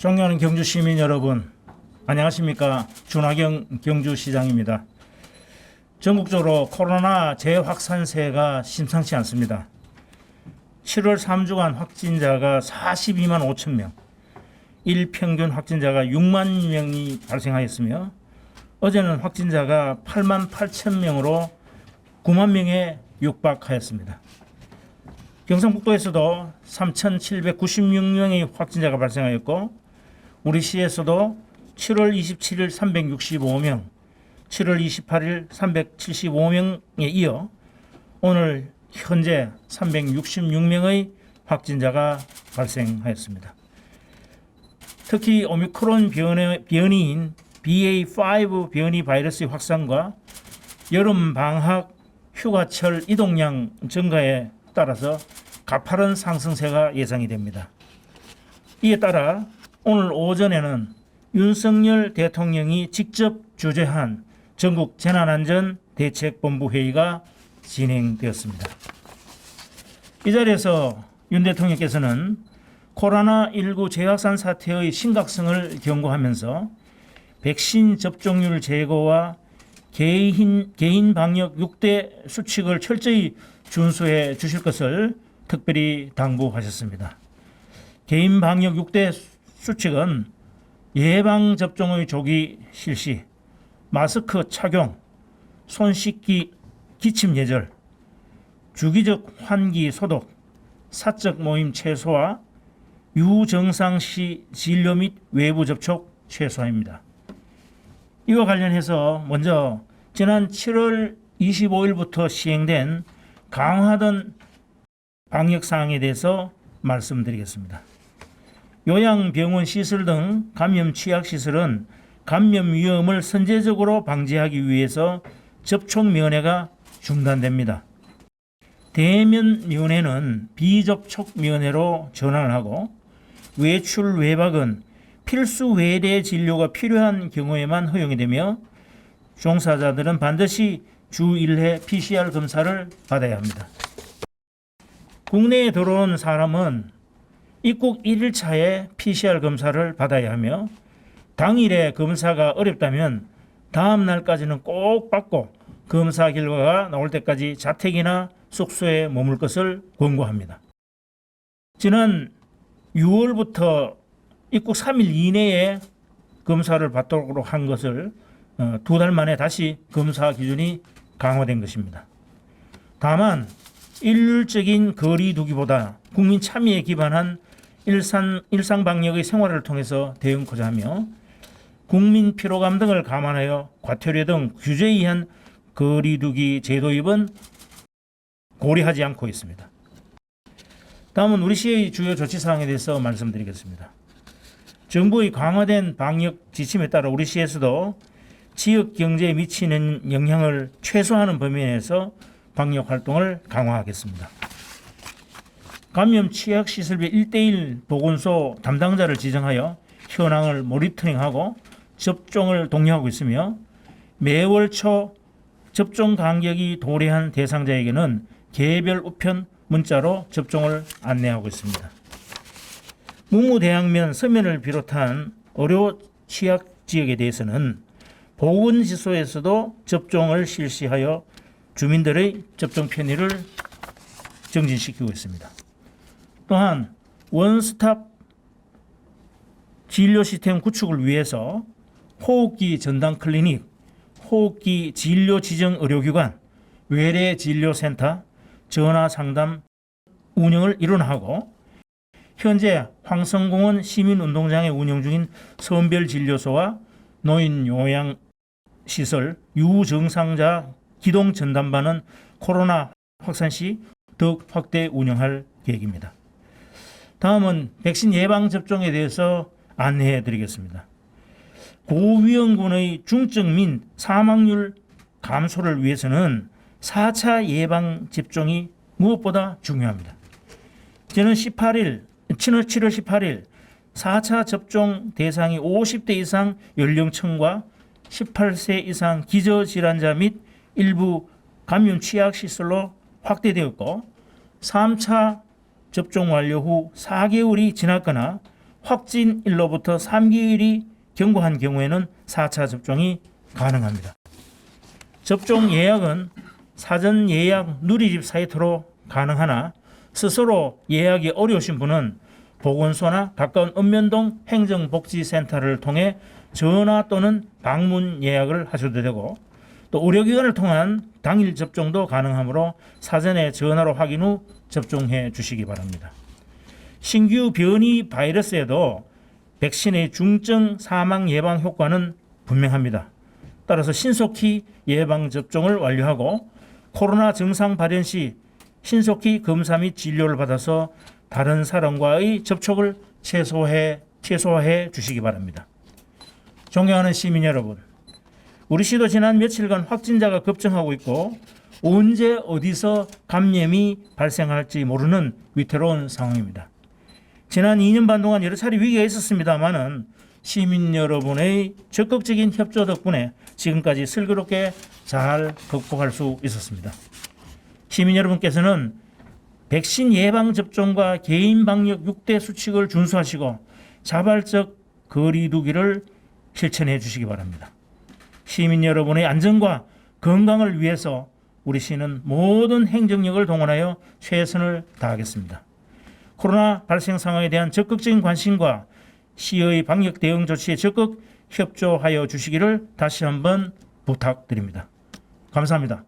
존경하는 경주 시민 여러분, 안녕하십니까? 준하경 경주시장입니다. 전국적으로 코로나 재확산세가 심상치 않습니다. 7월 3주간 확진자가 42만 5천 명, 일평균 확진자가 6만 명이 발생하였으며 어제는 확진자가 8만 8천 명으로 9만 명에 육박하였습니다. 경상북도에서도 3,796명의 확진자가 발생하였고 우리 시에서도 7월 27일 365명, 7월 28일 375명에 이어 오늘 현재 366명의 확진자가 발생하였습니다. 특히 오미크론 변이인 BA.5 변이 바이러스의 확산과 여름 방학 휴가철 이동량 증가에 따라서 가파른 상승세가 예상이 됩니다. 이에 따라 오늘 오전에는 윤석열 대통령이 직접 주재한 전국 재난안전대책본부 회의가 진행되었습니다. 이 자리에서 윤 대통령께서는 코로나19 재확산 사태의 심각성을 경고하면서 백신 접종률 제고와 개인 방역 6대 수칙을 철저히 준수해 주실 것을 특별히 당부하셨습니다. 개인 방역 6대 수칙은 예방접종의 조기 실시, 마스크 착용, 손 씻기 기침 예절, 주기적 환기 소독, 사적 모임 최소화, 유증상 시 진료 및 외부 접촉 최소화입니다. 이와 관련해서 먼저 지난 7월 25일부터 시행된 강화된 방역사항에 대해서 말씀드리겠습니다. 요양병원 시설 등 감염 취약시설은 감염 위험을 선제적으로 방지하기 위해서 접촉 면회가 중단됩니다. 대면 면회는 비접촉 면회로 전환을 하고 외출 외박은 필수 외래 진료가 필요한 경우에만 허용이 되며 종사자들은 반드시 주 1회 PCR 검사를 받아야 합니다. 국내에 들어온 사람은 입국 1일차에 PCR 검사를 받아야 하며 당일에 검사가 어렵다면 다음 날까지는 꼭 받고 검사 결과가 나올 때까지 자택이나 숙소에 머물 것을 권고합니다. 지난 6월부터 입국 3일 이내에 검사를 받도록 한 것을 2달 만에 다시 검사 기준이 강화된 것입니다. 다만 일률적인 거리 두기보다 국민 참여에 기반한 일상 방역의 생활을 통해서 대응하고자 하며 국민 피로감 등을 감안하여 과태료 등 규제에 의한 거리 두기 제도 입은 고려하지 않고 있습니다. 다음은 우리 시의 주요 조치 사항에 대해서 말씀드리겠습니다. 정부의 강화된 방역 지침에 따라 우리 시에서도 지역 경제에 미치는 영향을 최소화하는 범위 내에서 방역 활동을 강화하겠습니다. 감염 취약 시설별 1대1 보건소 담당자를 지정하여 현황을 모니터링하고 접종을 독려하고 있으며 매월 초 접종 간격이 도래한 대상자에게는 개별 우편 문자로 접종을 안내하고 있습니다. 무무대학면 서면을 비롯한 의료 취약 지역에 대해서는 보건시소에서도 접종을 실시하여 주민들의 접종 편의를 증진시키고 있습니다. 또한 원스톱 진료 시스템 구축을 위해서 호흡기 전담 클리닉, 호흡기 진료 지정 의료기관, 외래 진료센터, 전화 상담 운영을 일원하고 현재 황성공원 시민운동장에 운영 중인 선별 진료소와 노인 요양 시설, 유증상자 기동 전담반은 코로나 확산 시 더욱 확대 운영할 계획입니다. 다음은 백신 예방 접종에 대해서 안내해 드리겠습니다. 고위험군의 중증 및 사망률 감소를 위해서는 4차 예방 접종이 무엇보다 중요합니다. 저는 7월 18일 4차 접종 대상이 50대 이상 연령층과 18세 이상 기저질환자 및 일부 감염 취약시설로 확대되었고 3차 접종 완료 후 4개월이 지났거나 확진일로부터 3개월이 경과한 경우에는 4차 접종이 가능합니다. 접종 예약은 사전 예약 누리집 사이트로 가능하나 스스로 예약이 어려우신 분은 보건소나 가까운 읍면동 행정복지센터를 통해 전화 또는 방문 예약을 하셔도 되고, 또 의료기관을 통한 당일 접종도 가능하므로 사전에 전화로 확인 후 접종해 주시기 바랍니다. 신규 변이 바이러스에도 백신의 중증 사망 예방 효과는 분명합니다. 따라서 신속히 예방 접종을 완료하고 코로나 증상 발현 시 신속히 검사 및 진료를 받아서 다른 사람과의 접촉을 최소화해 주시기 바랍니다. 존경하는 시민 여러분, 우리 시도 지난 며칠간 확진자가 급증하고 있고 언제 어디서 감염이 발생할지 모르는 위태로운 상황입니다. 지난 2년 반 동안 여러 차례 위기가 있었습니다마는 시민 여러분의 적극적인 협조 덕분에 지금까지 슬기롭게 잘 극복할 수 있었습니다. 시민 여러분께서는 백신 예방 접종과 개인 방역 6대 수칙을 준수하시고 자발적 거리 두기를 실천해 주시기 바랍니다. 시민 여러분의 안전과 건강을 위해서 우리 시는 모든 행정력을 동원하여 최선을 다하겠습니다. 코로나 발생 상황에 대한 적극적인 관심과 시의 방역 대응 조치에 적극 협조하여 주시기를 다시 한번 부탁드립니다. 감사합니다.